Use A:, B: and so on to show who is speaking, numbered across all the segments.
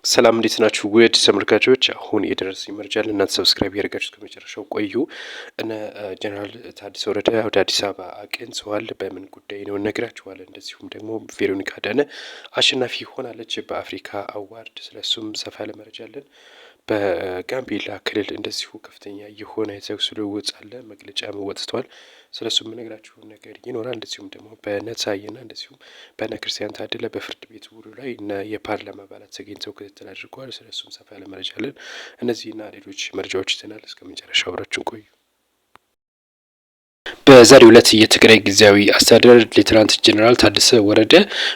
A: ሰላም እንዴት ናችሁ? ውድ ተመልካቾች አሁን የደረሰኝ መረጃ ለእናንተ ሰብስክራይብ ያደርጋችሁ ከመጨረሻው ቆዩ። እነ ጀነራል ታደሰ ወረደ ወደ አዲስ አበባ አቅንተዋል። በምን ጉዳይ ነው እነግራችኋለን። እንደዚሁም ደግሞ ቬሮኒካ አዳነ አሸናፊ ሆናለች በአፍሪካ አዋርድ። ስለሱም ሰፋ ያለ መረጃ አለን። በጋምቤላ ክልል እንደዚሁ ከፍተኛ የሆነ የተኩስ ልውውጥ አለ። መግለጫም ወጥቷል። ስለሱ የምነግራችሁ ነገር ይኖራል። እንደዚሁም ደግሞ በነጻይና እንደዚሁም በነ ክርስቲያን ታደለ በፍርድ ቤት ውሎ ላይ እና የፓርላማ አባላት ተገኝተው ክትትል አድርገዋል። ስለሱም ሰፋ ያለ መረጃ አለን። እነዚህና ሌሎች መረጃዎች ይዘናል። እስከ መጨረሻው አብራችሁን ቆዩ። በዛሬው ዕለት የትግራይ ጊዜያዊ አስተዳደር ሌተናንት ጄኔራል ታደሰ ወረደ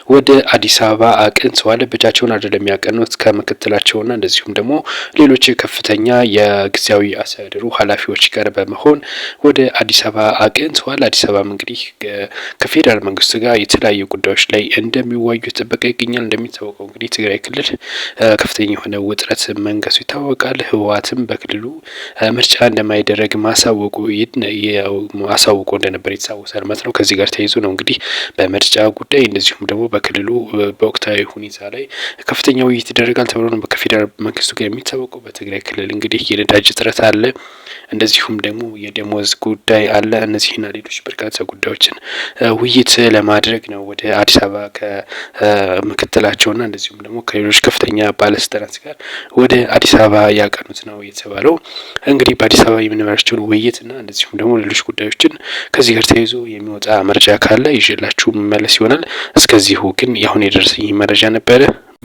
A: ወደ አዲስ አበባ አቅንተዋል። ብቻቸውን አይደለም ያቀኑት ከምክትላቸውና እንደዚሁም ደግሞ ሌሎች ከፍተኛ የጊዜያዊ አስተዳደሩ ኃላፊዎች ጋር በመሆን ወደ አዲስ አበባ አቅንተዋል። አዲስ አበባም እንግዲህ ከፌዴራል መንግስቱ ጋር የተለያዩ ጉዳዮች ላይ እንደሚወያዩ የተጠበቀ ይገኛል። እንደሚታወቀው እንግዲህ ትግራይ ክልል ከፍተኛ የሆነ ውጥረት መንገሱ ይታወቃል። ህወሓትም በክልሉ ምርጫ እንደማይደረግ ማሳወቁ እንደነበር ይታወሳል ማለት ነው። ከዚህ ጋር ተያይዞ ነው እንግዲህ በምርጫ ጉዳይ እንደዚሁም ደግሞ በክልሉ በወቅታዊ ሁኔታ ላይ ከፍተኛ ውይይት ይደረጋል ተብሎ ነው ከፌዴራል መንግስቱ ጋር የሚታወቀው። በትግራይ ክልል እንግዲህ የነዳጅ እጥረት አለ፣ እንደዚሁም ደግሞ የደሞዝ ጉዳይ አለ። እነዚህና ሌሎች በርካታ ጉዳዮችን ውይይት ለማድረግ ነው ወደ አዲስ አበባ ከምክትላቸውና እንደዚሁም ደግሞ ከሌሎች ከፍተኛ ባለስልጣናት ጋር ወደ አዲስ አበባ ያቀኑት ነው የተባለው። እንግዲህ በአዲስ አበባ የምንመራቸውን ውይይትና እንደዚሁም ደግሞ ሌሎች ጉዳዮችን ከዚህ ጋር ተያይዞ የሚወጣ መረጃ ካለ ይዤላችሁ መመለስ ይሆናል። እስከዚሁ ግን ያሁን የደረሰኝ መረጃ ነበረ።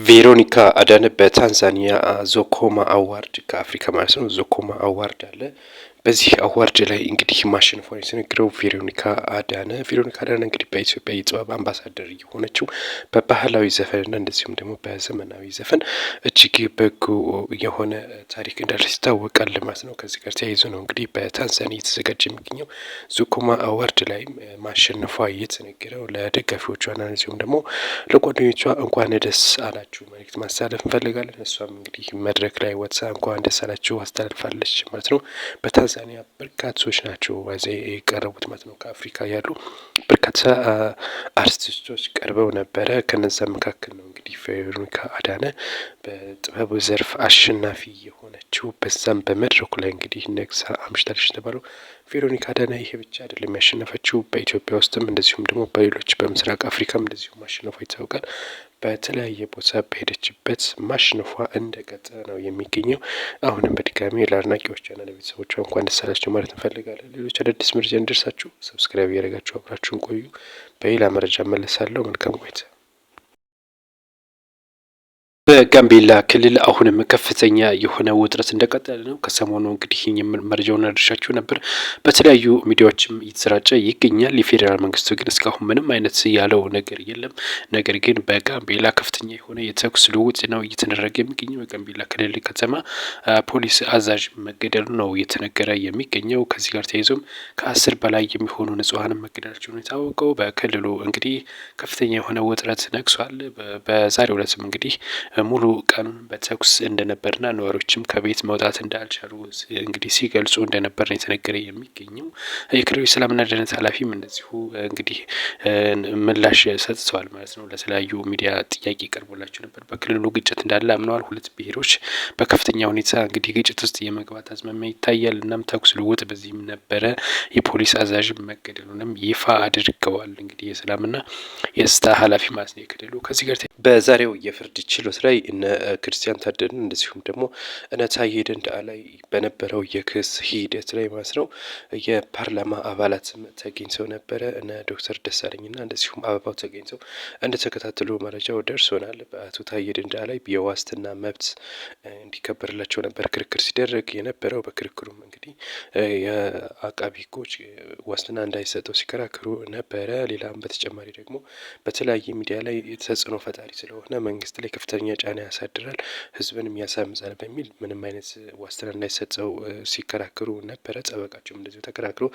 A: ቬሮኒካ አዳነ በታንዛኒያ ዞኮማ አዋርድ ከአፍሪካ ማለት ነው ዞኮማ አዋርድ አለ። በዚህ አዋርድ ላይ እንግዲህ ማሸነፏን የተነገረው ቬሮኒካ አዳነ እንግዲህ በኢትዮጵያ የጥበብ አምባሳደር የሆነችው በባህላዊ ዘፈንና እንደዚሁም ደግሞ በዘመናዊ ዘፈን እጅግ በጎ የሆነ ታሪክ እንዳለች ይታወቃል ማለት ነው። ከዚህ ጋር ተያይዞ ነው እንግዲህ በታንዛኒያ የተዘጋጀ የሚገኘው ዞኮማ አዋርድ ላይ ማሸነፏ የተነገረው። ለደጋፊዎቿና እንደዚሁም ደግሞ ለጓደኞቿ እንኳን ደስ አላችሁ መልእክት ማስተላለፍ እንፈልጋለን። እሷም እንግዲህ መድረክ ላይ ወጥታ እንኳን ደስ አላችሁ አስተላልፋለች ማለት ነው። በታንዛኒያ በርካቶች ናቸው የቀረቡት ማለት ነው። ከአፍሪካ ያሉ በርካታ አርቲስቶች ቀርበው ነበረ። ከነዛ መካከል ነው እንግዲህ ቬሮኒካ አዳነ በጥበቡ ዘርፍ አሸናፊ የሆነችው። በዛም በመድረኩ ላይ እንግዲህ ነግሳ አምሽታለች የተባለው ቬሮኒካ አዳነ ይሄ ብቻ አይደለም ያሸነፈችው፣ በኢትዮጵያ ውስጥም እንደዚሁም ደግሞ በሌሎች በምስራቅ አፍሪካም እንደዚሁ ማሸነፏ ይታወቃል። በተለያየ ቦታ በሄደችበት ማሸነፏ እንደቀጠለ ነው የሚገኘው። አሁንም በድጋሚ ለአድናቂዎቿና ለቤተሰቦቿ እንኳን ደስ አላችሁ ማለት እንፈልጋለን። ሌሎች አዳዲስ መረጃ እንዲደርሳችሁ ሰብስክራይብ እያደረጋችሁ አብራችሁን ቆዩ። በሌላ መረጃ መለሳለሁ። መልካም ቆይታ። በጋምቤላ ክልል አሁንም ከፍተኛ የሆነ ውጥረት እንደቀጠለ ነው። ከሰሞኑ እንግዲህ መረጃውን አድርሻችሁ ነበር። በተለያዩ ሚዲያዎችም እየተሰራጨ ይገኛል። የፌዴራል መንግስቱ ግን እስካሁን ምንም አይነት ያለው ነገር የለም። ነገር ግን በጋምቤላ ከፍተኛ የሆነ የተኩስ ልውውጥ ነው እየተደረገ የሚገኘው። የጋምቤላ ክልል ከተማ ፖሊስ አዛዥ መገደሉ ነው እየተነገረ የሚገኘው። ከዚህ ጋር ተያይዞም ከ10 በላይ የሚሆኑ ንጹሐንም መገደላቸውን የታወቀው። በክልሉ እንግዲህ ከፍተኛ የሆነ ውጥረት ነግሷል። በዛሬው ዕለትም እንግዲህ ሙሉ ቀኑን በተኩስ እንደነበርና ነዋሪዎችም ከቤት መውጣት እንዳልቻሉ እንግዲህ ሲገልጹ እንደነበር ነው የተነገረ የሚገኘው። የክልሉ ሰላምና ደህንነት ኃላፊም እንደዚሁ እንግዲህ ምላሽ ሰጥተዋል ማለት ነው። ለተለያዩ ሚዲያ ጥያቄ ቀርቦላቸው ነበር። በክልሉ ግጭት እንዳለ አምነዋል። ሁለት ብሔሮች በከፍተኛ ሁኔታ እንግዲህ ግጭት ውስጥ የመግባት አዝማሚያ ይታያል። እናም ተኩስ ልውውጥ በዚህም ነበረ። የፖሊስ አዛዥ መገደሉንም ይፋ አድርገዋል። እንግዲህ የሰላምና የጸጥታ ኃላፊ ማለት ነው የክልሉ። ከዚህ ጋር በዛሬው የፍርድ ችሎት ላይ እነ ክርስቲያን ታደለ እንደዚሁም ደግሞ እነ ታዬ ደንደአ ላይ በነበረው የክስ ሂደት ላይ ማለት ነው የፓርላማ አባላትም ተገኝተው ነበረ። እነ ዶክተር ደሳለኝና እንደዚሁም አበባው ተገኝተው እንደተከታተሉ መረጃው ደርሶናል። በአቶ ታዬ ደንደአ ላይ የዋስትና መብት እንዲከበርላቸው ነበር ክርክር ሲደረግ የነበረው። በክርክሩም እንግዲህ የአቃቢ ሕጎች ዋስትና እንዳይሰጠው ሲከራከሩ ነበረ። ሌላም በተጨማሪ ደግሞ በተለያየ ሚዲያ ላይ ተጽዕኖ ፈጣሪ ስለሆነ መንግስት ላይ ከፍተኛ ጫና ያሳድራል፣ ህዝብንም ያሳምጻል በሚል ምንም አይነት ዋስትና እንዳይሰጠው ሲከራከሩ ነበረ። ጠበቃቸውም እንደዚሁ ተከራክሮ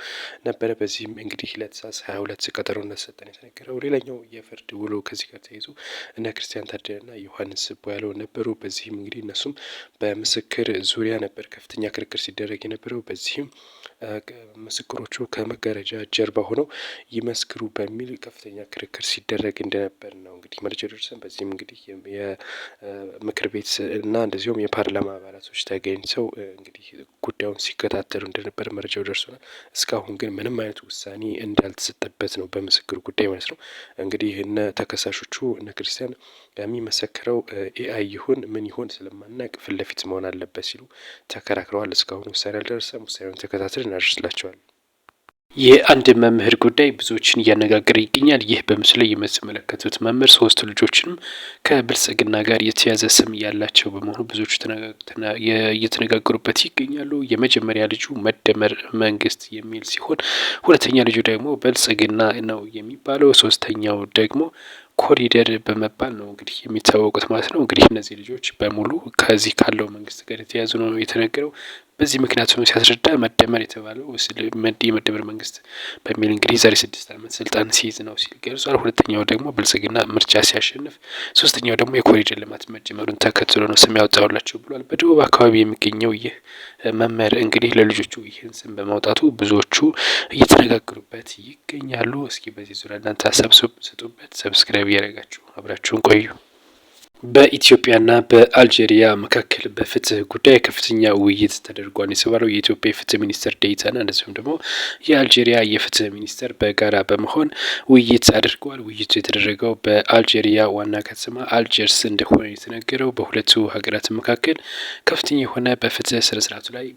A: ነበረ። በዚህም እንግዲህ ለታህሳስ 22 ቀጠሮ እንደተሰጠን የተነገረው። ሌላኛው የፍርድ ውሎ ከዚህ ጋር ተይዞ እነ ክርስቲያን ታደለና ዮሐንስ ቦያለው ነበሩ። በዚህም እንግዲህ እነሱም በምስክር ዙሪያ ነበር ከፍተኛ ክርክር ሲደረግ የነበረው። በዚህም ምስክሮቹ ከመጋረጃ ጀርባ ሆነው ይመስክሩ በሚል ከፍተኛ ክርክር ሲደረግ እንደነበር ነው እንግዲህ መረጃ ደርሰን። በዚህም እንግዲህ ምክር ቤት እና እንደዚሁም የፓርላማ አባላቶች ተገኝተው እንግዲህ ጉዳዩን ሲከታተሉ እንደነበር መረጃው ደርሶናል። እስካሁን ግን ምንም አይነት ውሳኔ እንዳልተሰጠበት ነው በምስክሩ ጉዳይ ማለት ነው። እንግዲህ እነ ተከሳሾቹ እነ ክርስቲያን የሚመሰክረው ኤአይ ይሁን ምን ይሁን ስለማናቅ ፊት ለፊት መሆን አለበት ሲሉ ተከራክረዋል። እስካሁን ውሳኔ አልደረሰም። ውሳኔውን ተከታትል እናደርስላቸዋለን። የአንድ መምህር ጉዳይ ብዙዎችን እያነጋገረ ይገኛል። ይህ በምስሉ ላይ የምትመለከቱት መምህር ሶስት ልጆችንም ከብልጽግና ጋር የተያዘ ስም ያላቸው በመሆኑ ብዙዎቹ እየተነጋገሩበት ይገኛሉ። የመጀመሪያ ልጁ መደመር መንግስት የሚል ሲሆን ሁለተኛ ልጁ ደግሞ ብልጽግና ነው የሚባለው። ሶስተኛው ደግሞ ኮሪደር በመባል ነው እንግዲህ የሚታወቁት ማለት ነው። እንግዲህ እነዚህ ልጆች በሙሉ ከዚህ ካለው መንግስት ጋር የተያዙ ነው የተነገረው። በዚህ ምክንያት ሆኖ ሲያስረዳ መደመር የተባለው የመደመር መንግስት በሚል እንግዲህ ዛሬ 6 ዓመት ስልጣን ሲይዝ ነው ሲል ገልጿል። ሁለተኛው ደግሞ ብልጽግና ምርጫ ሲያሸንፍ፣ ሶስተኛው ደግሞ የኮሪደር ልማት መጀመሩን ተከትሎ ነው ስም ያወጣውላቸው ብሏል። በደቡብ አካባቢ የሚገኘው ይህ መምህር እንግዲህ ለልጆቹ ይህን ስም በማውጣቱ ብዙዎቹ እየተነጋገሩበት ይገኛሉ። እስኪ በዚህ ዙሪያ እናንተ ሀሳብ ስጡበት። ሰብስክራይብ እያደረጋችሁ አብራችሁን ቆዩ። በኢትዮጵያና በአልጄሪያ መካከል በፍትህ ጉዳይ ከፍተኛ ውይይት ተደርጓል የተባለው የኢትዮጵያ የፍትህ ሚኒስትር ዴኤታና እንደዚሁም ደግሞ የአልጄሪያ የፍትህ ሚኒስትር በጋራ በመሆን ውይይት አድርገዋል። ውይይቱ የተደረገው በአልጄሪያ ዋና ከተማ አልጀርስ እንደሆነ የተነገረው በሁለቱ ሀገራት መካከል ከፍተኛ የሆነ በፍትህ ስነስርዓቱ ላይ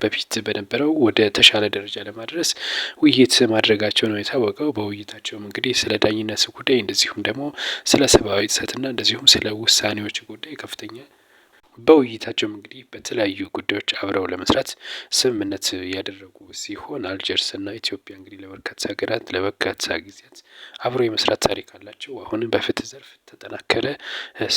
A: በፊት በነበረው ወደ ተሻለ ደረጃ ለማድረስ ውይይት ማድረጋቸው ነው የታወቀው። በውይይታቸውም እንግዲህ ስለ ዳኝነት ጉዳይ እንደዚሁም ደግሞ ስለ ሰብአዊ ጥሰትና እንደዚሁም ስለ ውሳኔዎች ጉዳይ ከፍተኛ በውይይታቸውም እንግዲህ በተለያዩ ጉዳዮች አብረው ለመስራት ስምምነት ያደረጉ ሲሆን አልጀርስና ኢትዮጵያ እንግዲህ ለበርካታ ሀገራት ለበርካታ ጊዜያት አብረው የመስራት ታሪክ አላቸው። አሁንም በፍትህ ዘርፍ ተጠናከረ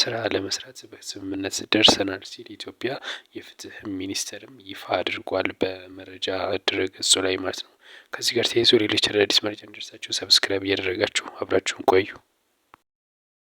A: ስራ ለመስራት በስምምነት ደርሰናል ሲል ኢትዮጵያ የፍትህ ሚኒስቴርም ይፋ አድርጓል በመረጃ ድረገጹ ላይ ማለት ነው። ከዚህ ጋር ተያይዞ ሌሎች አዳዲስ መረጃ እንደርሳችሁ ሰብስክራይብ እያደረጋችሁ አብራችሁን ቆዩ።